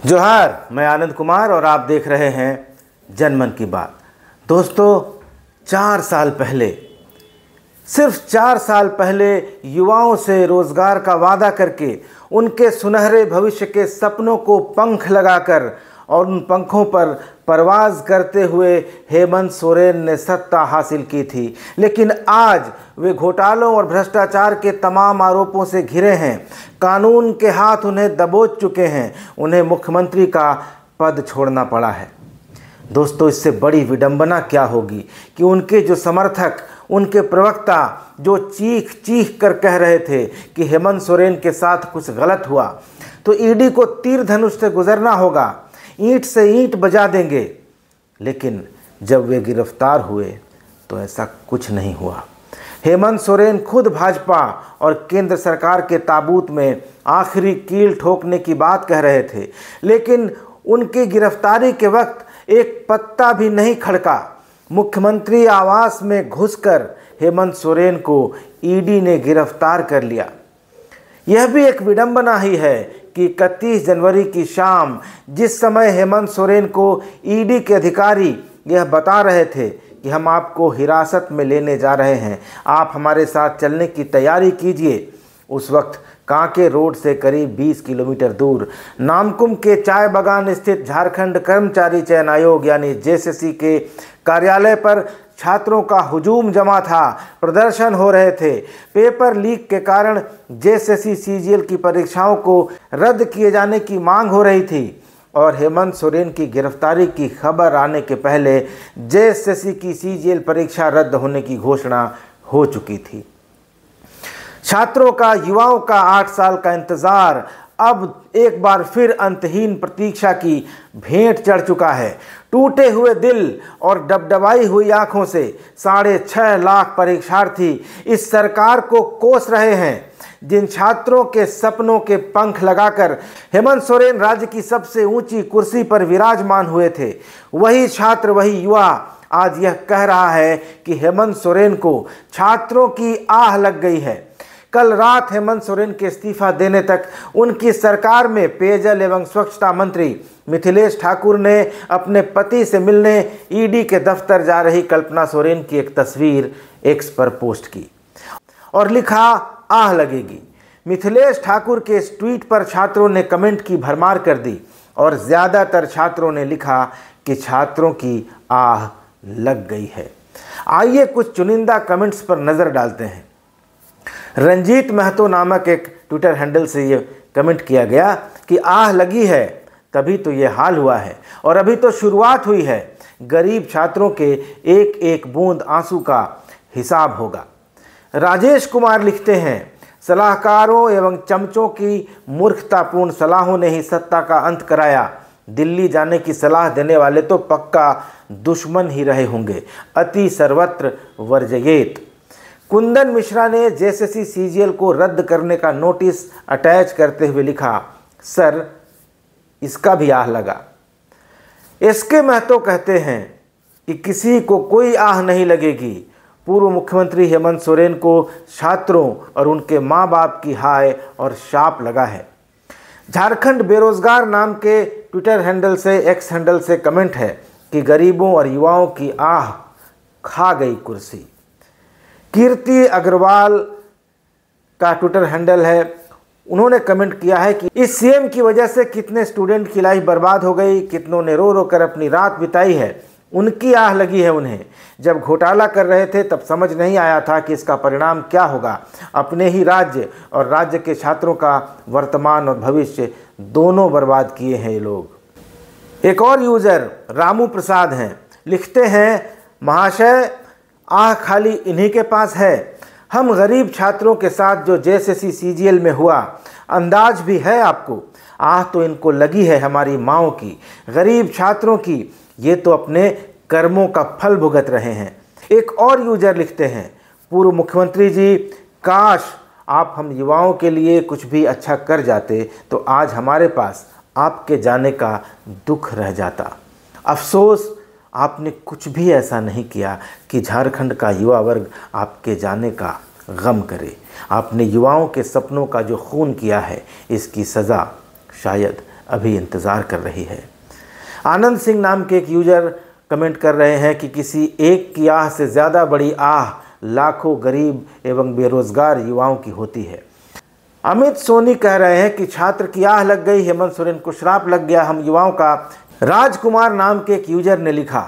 जोहार, मैं आनंद कुमार और आप देख रहे हैं जनमन की बात। दोस्तों, 4 साल पहले, सिर्फ 4 साल पहले युवाओं से रोजगार का वादा करके उनके सुनहरे भविष्य के सपनों को पंख लगाकर और उन पंखों पर परवाज करते हुए हेमंत सोरेन ने सत्ता हासिल की थी। लेकिन आज वे घोटालों और भ्रष्टाचार के तमाम आरोपों से घिरे हैं। कानून के हाथ उन्हें दबोच चुके हैं। उन्हें मुख्यमंत्री का पद छोड़ना पड़ा है। दोस्तों, इससे बड़ी विडंबना क्या होगी कि उनके जो समर्थक, उनके प्रवक्ता जो चीख चीख कर कह रहे थे कि हेमंत सोरेन के साथ कुछ गलत हुआ तो ईडी को तीर धनुष से गुजरना होगा, ईंट से ईंट बजा देंगे, लेकिन जब वे गिरफ्तार हुए तो ऐसा कुछ नहीं हुआ। हेमंत सोरेन खुद भाजपा और केंद्र सरकार के ताबूत में आखिरी कील ठोकने की बात कह रहे थे, लेकिन उनकी गिरफ्तारी के वक्त एक पत्ता भी नहीं खड़का। मुख्यमंत्री आवास में घुसकर हेमंत सोरेन को ईडी ने गिरफ्तार कर लिया। यह भी एक विडंबना ही है कि 31 जनवरी की शाम, जिस समय हेमंत सोरेन को ईडी के अधिकारी यह बता रहे थे कि हम आपको हिरासत में लेने जा रहे हैं, आप हमारे साथ चलने की तैयारी कीजिए, उस वक्त कांके रोड से करीब 20 किलोमीटर दूर नामकुम के चाय बागान स्थित झारखंड कर्मचारी चयन आयोग यानी जेएसएससी के कार्यालय पर छात्रों का हुजूम जमा था। प्रदर्शन हो रहे थे। पेपर लीक के कारण जेएसएससी सीजीएल की परीक्षाओं को रद्द किए जाने की मांग हो रही थी और हेमंत सोरेन की गिरफ्तारी की खबर आने के पहले जेएसएससी की सीजीएल परीक्षा रद्द होने की घोषणा हो चुकी थी। छात्रों का, युवाओं का 8 साल का इंतजार अब एक बार फिर अंतहीन प्रतीक्षा की भेंट चढ़ चुका है। टूटे हुए दिल और डबडबाई हुई आंखों से 6.5 लाख परीक्षार्थी इस सरकार को कोस रहे हैं। जिन छात्रों के सपनों के पंख लगाकर हेमंत सोरेन राज्य की सबसे ऊंची कुर्सी पर विराजमान हुए थे, वही छात्र, वही युवा आज यह कह रहा है कि हेमंत सोरेन को छात्रों की आह लग गई है। कल रात हेमंत सोरेन के इस्तीफा देने तक उनकी सरकार में पेयजल एवं स्वच्छता मंत्री मिथिलेश ठाकुर ने अपने पति से मिलने ईडी के दफ्तर जा रही कल्पना सोरेन की एक तस्वीर एक्स पर पोस्ट की और लिखा, आह लगेगी। मिथिलेश ठाकुर के इस ट्वीट पर छात्रों ने कमेंट की भरमार कर दी और ज़्यादातर छात्रों ने लिखा कि छात्रों की आह लग गई है। आइए कुछ चुनिंदा कमेंट्स पर नज़र डालते हैं। रंजीत महतो नामक एक ट्विटर हैंडल से ये कमेंट किया गया कि आह लगी है तभी तो ये हाल हुआ है और अभी तो शुरुआत हुई है। गरीब छात्रों के एक एक बूंद आंसू का हिसाब होगा। राजेश कुमार लिखते हैं, सलाहकारों एवं चमचों की मूर्खतापूर्ण सलाहों ने ही सत्ता का अंत कराया। दिल्ली जाने की सलाह देने वाले तो पक्का दुश्मन ही रहे होंगे। अति सर्वत्र वर्जयेत। कुंदन मिश्रा ने जेएसएससी सीजीएल को रद्द करने का नोटिस अटैच करते हुए लिखा, सर इसका भी आह लगा। एसके महतो कहते हैं कि किसी को कोई आह नहीं लगेगी। पूर्व मुख्यमंत्री हेमंत सोरेन को छात्रों और उनके मां बाप की हाय और शाप लगा है। झारखंड बेरोजगार नाम के ट्विटर हैंडल से, एक्स हैंडल से कमेंट है कि गरीबों और युवाओं की आह खा गई कुर्सी। कीर्ति अग्रवाल का ट्विटर हैंडल है, उन्होंने कमेंट किया है कि इस सीएम की वजह से कितने स्टूडेंट की लाइफ बर्बाद हो गई, कितनों ने रो रो कर अपनी रात बिताई है, उनकी आह लगी है उन्हें। जब घोटाला कर रहे थे तब समझ नहीं आया था कि इसका परिणाम क्या होगा। अपने ही राज्य और राज्य के छात्रों का वर्तमान और भविष्य दोनों बर्बाद किए हैं ये लोग। एक और यूजर रामू प्रसाद हैं, लिखते हैं, महाशय आह खाली इन्हीं के पास है। हम गरीब छात्रों के साथ जो जेएसएससी सीजीएल में हुआ, अंदाज भी है आपको। आह तो इनको लगी है हमारी माँओं की, गरीब छात्रों की। ये तो अपने कर्मों का फल भुगत रहे हैं। एक और यूजर लिखते हैं, पूर्व मुख्यमंत्री जी, काश आप हम युवाओं के लिए कुछ भी अच्छा कर जाते तो आज हमारे पास आपके जाने का दुख रह जाता। अफसोस आपने कुछ भी ऐसा नहीं किया कि झारखंड का युवा वर्ग आपके जाने का गम करे। आपने युवाओं के सपनों का जो खून किया है, इसकी सज़ा शायद अभी इंतज़ार कर रही है। आनंद सिंह नाम के एक यूजर कमेंट कर रहे हैं कि किसी एक की आह से ज़्यादा बड़ी आह लाखों गरीब एवं बेरोजगार युवाओं की होती है। अमित सोनी कह रहे हैं कि छात्र की आह लग गई, हेमंत सोरेन को श्राप लग गया हम युवाओं का। राजकुमार नाम के एक यूजर ने लिखा,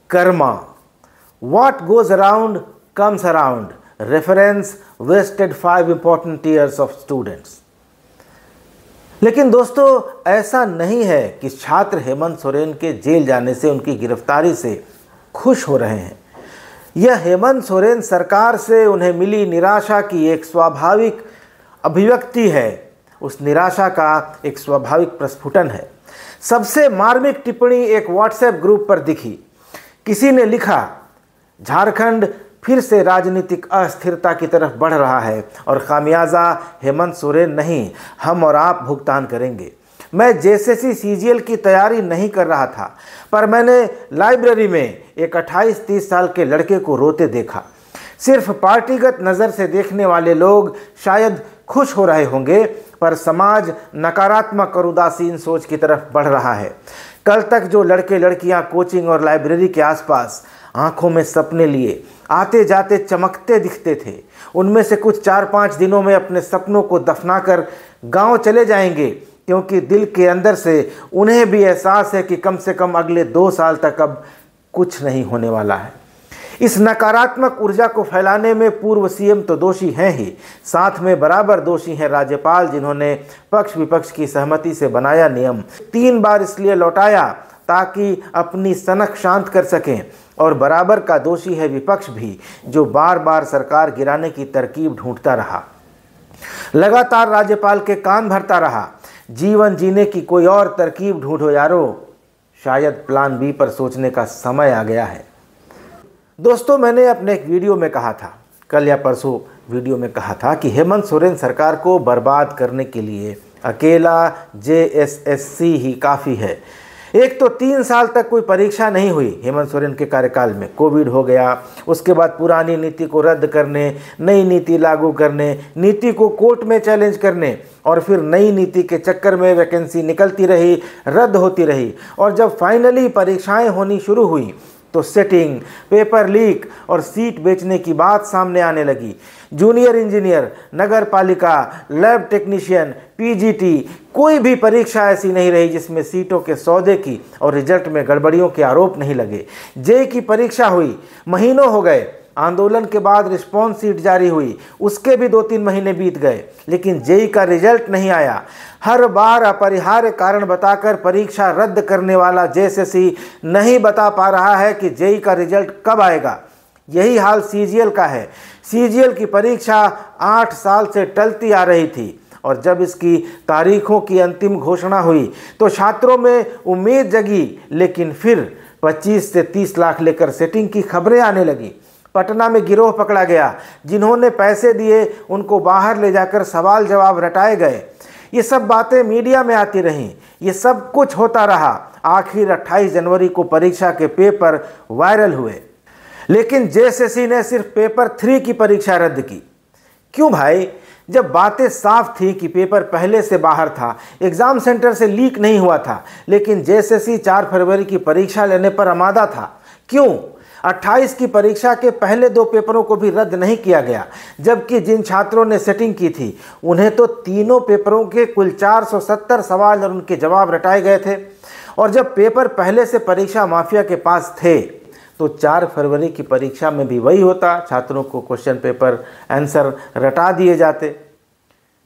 karma, what goes around comes around, reference wasted 5 important years of students. लेकिन दोस्तों, ऐसा नहीं है कि छात्र हेमंत सोरेन के जेल जाने से, उनकी गिरफ्तारी से खुश हो रहे हैं। यह हेमंत सोरेन सरकार से उन्हें मिली निराशा की एक स्वाभाविक अभिव्यक्ति है, उस निराशा का एक स्वाभाविक प्रस्फुटन है। सबसे मार्मिक टिप्पणी एक व्हाट्सएप ग्रुप पर दिखी। किसी ने लिखा, झारखंड फिर से राजनीतिक अस्थिरता की तरफ बढ़ रहा है और खामियाजा हेमंत सोरेन नहीं, हम और आप भुगतान करेंगे। मैं जेएसएससी सीजीएल की तैयारी नहीं कर रहा था, पर मैंने लाइब्रेरी में एक 28-30 साल के लड़के को रोते देखा। सिर्फ पार्टीगत नज़र से देखने वाले लोग शायद खुश हो रहे होंगे, पर समाज नकारात्मक और उदासीन सोच की तरफ बढ़ रहा है। कल तक जो लड़के लड़कियां कोचिंग और लाइब्रेरी के आसपास आंखों में सपने लिए आते जाते चमकते दिखते थे, उनमें से कुछ 4-5 दिनों में अपने सपनों को दफनाकर गांव चले जाएंगे, क्योंकि दिल के अंदर से उन्हें भी एहसास है कि कम से कम अगले 2 साल तक अब कुछ नहीं होने वाला है। इस नकारात्मक ऊर्जा को फैलाने में पूर्व सीएम तो दोषी हैं ही, साथ में बराबर दोषी हैं राज्यपाल, जिन्होंने पक्ष विपक्ष की सहमति से बनाया नियम 3 बार इसलिए लौटाया ताकि अपनी सनक शांत कर सकें, और बराबर का दोषी है विपक्ष भी, जो बार बार सरकार गिराने की तरकीब ढूंढता रहा, लगातार राज्यपाल के कान भरता रहा। जीवन जीने की कोई और तरकीब ढूंढो यारो, शायद प्लान बी पर सोचने का समय आ गया है। दोस्तों, मैंने अपने एक वीडियो में कहा था, कल या परसों वीडियो में कहा था कि हेमंत सोरेन सरकार को बर्बाद करने के लिए अकेला जेएसएससी ही काफ़ी है। एक तो 3 साल तक कोई परीक्षा नहीं हुई हेमंत सोरेन के कार्यकाल में, कोविड हो गया, उसके बाद पुरानी नीति को रद्द करने, नई नीति लागू करने, नीति को कोर्ट में चैलेंज करने, और फिर नई नीति के चक्कर में वैकेंसी निकलती रही, रद्द होती रही, और जब फाइनली परीक्षाएं होनी शुरू हुई तो सेटिंग, पेपर लीक और सीट बेचने की बात सामने आने लगी। जूनियर इंजीनियर, नगर पालिका, लैब टेक्नीशियन, पीजीटी, कोई भी परीक्षा ऐसी नहीं रही जिसमें सीटों के सौदे की और रिजल्ट में गड़बड़ियों के आरोप नहीं लगे। जेईई की परीक्षा हुई, महीनों हो गए, आंदोलन के बाद रिस्पॉन्स सीट जारी हुई, उसके भी 2-3 महीने बीत गए, लेकिन जेईई का रिजल्ट नहीं आया। हर बार अपरिहार्य कारण बताकर परीक्षा रद्द करने वाला जेएसएससी नहीं बता पा रहा है कि जेईई का रिजल्ट कब आएगा। यही हाल सीजीएल का है। सीजीएल की परीक्षा 8 साल से टलती आ रही थी, और जब इसकी तारीखों की अंतिम घोषणा हुई तो छात्रों में उम्मीद जगी, लेकिन फिर 25 से 30 लाख लेकर सेटिंग की खबरें आने लगी। पटना में गिरोह पकड़ा गया, जिन्होंने पैसे दिए उनको बाहर ले जाकर सवाल जवाब रटाए गए। ये सब बातें मीडिया में आती रहीं, ये सब कुछ होता रहा। आखिर 28 जनवरी को परीक्षा के पेपर वायरल हुए, लेकिन जेएसएससी ने सिर्फ पेपर 3 की परीक्षा रद्द की। क्यों भाई? जब बातें साफ थी कि पेपर पहले से बाहर था, एग्जाम सेंटर से लीक नहीं हुआ था, लेकिन जेएसएससी 4 फरवरी की परीक्षा लेने पर आमादा था। क्यों? 28 की परीक्षा के पहले 2 पेपरों को भी रद्द नहीं किया गया, जबकि जिन छात्रों ने सेटिंग की थी उन्हें तो तीनों पेपरों के कुल 470 सवाल और उनके जवाब रटाए गए थे। और जब पेपर पहले से परीक्षा माफिया के पास थे तो 4 फरवरी की परीक्षा में भी वही होता, छात्रों को क्वेश्चन पेपर आंसर रटा दिए जाते।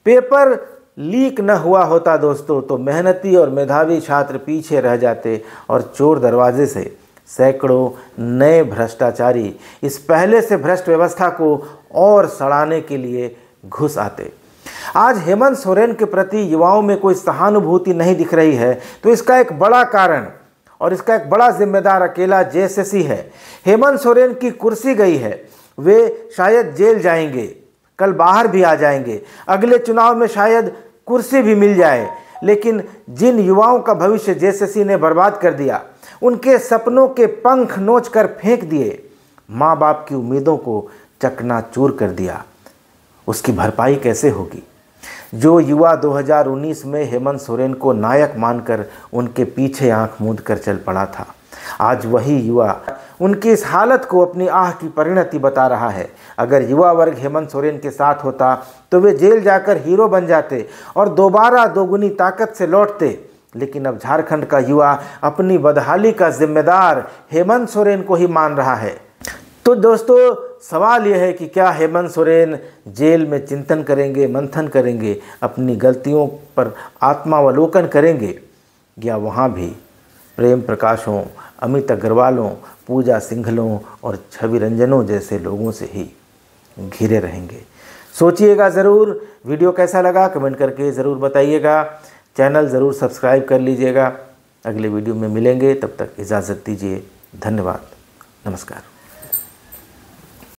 पेपर लीक न हुआ होता दोस्तों तो मेहनती और मेधावी छात्र पीछे रह जाते और चोर दरवाजे से सैकड़ों नए भ्रष्टाचारी इस पहले से भ्रष्ट व्यवस्था को और सड़ाने के लिए घुस आते। आज हेमंत सोरेन के प्रति युवाओं में कोई सहानुभूति नहीं दिख रही है, तो इसका एक बड़ा कारण और इसका एक बड़ा जिम्मेदार अकेला जेएसएससी है। हेमंत सोरेन की कुर्सी गई है, वे शायद जेल जाएंगे, कल बाहर भी आ जाएंगे, अगले चुनाव में शायद कुर्सी भी मिल जाए, लेकिन जिन युवाओं का भविष्य जेएसएससी ने बर्बाद कर दिया, उनके सपनों के पंख नोच कर फेंक दिए, माँ बाप की उम्मीदों को चकनाचूर कर दिया, उसकी भरपाई कैसे होगी? जो युवा 2019 में हेमंत सोरेन को नायक मानकर उनके पीछे आंख मूंद कर चल पड़ा था, आज वही युवा उनकी इस हालत को अपनी आह की परिणति बता रहा है। अगर युवा वर्ग हेमंत सोरेन के साथ होता तो वे जेल जाकर हीरो बन जाते और दोबारा दोगुनी ताकत से लौटते। लेकिन अब झारखंड का युवा अपनी बदहाली का जिम्मेदार हेमंत सोरेन को ही मान रहा है। तो दोस्तों, सवाल यह है कि क्या हेमंत सोरेन जेल में चिंतन करेंगे, मंथन करेंगे, अपनी गलतियों पर आत्मावलोकन करेंगे, या वहाँ भी प्रेम प्रकाशों, अमित अग्रवालों, पूजा सिंघलों और छवि रंजनों जैसे लोगों से ही घिरे रहेंगे? सोचिएगा ज़रूर। वीडियो कैसा लगा कमेंट करके ज़रूर बताइएगा। चैनल ज़रूर सब्सक्राइब कर लीजिएगा। अगले वीडियो में मिलेंगे, तब तक इजाज़त दीजिए। धन्यवाद, नमस्कार।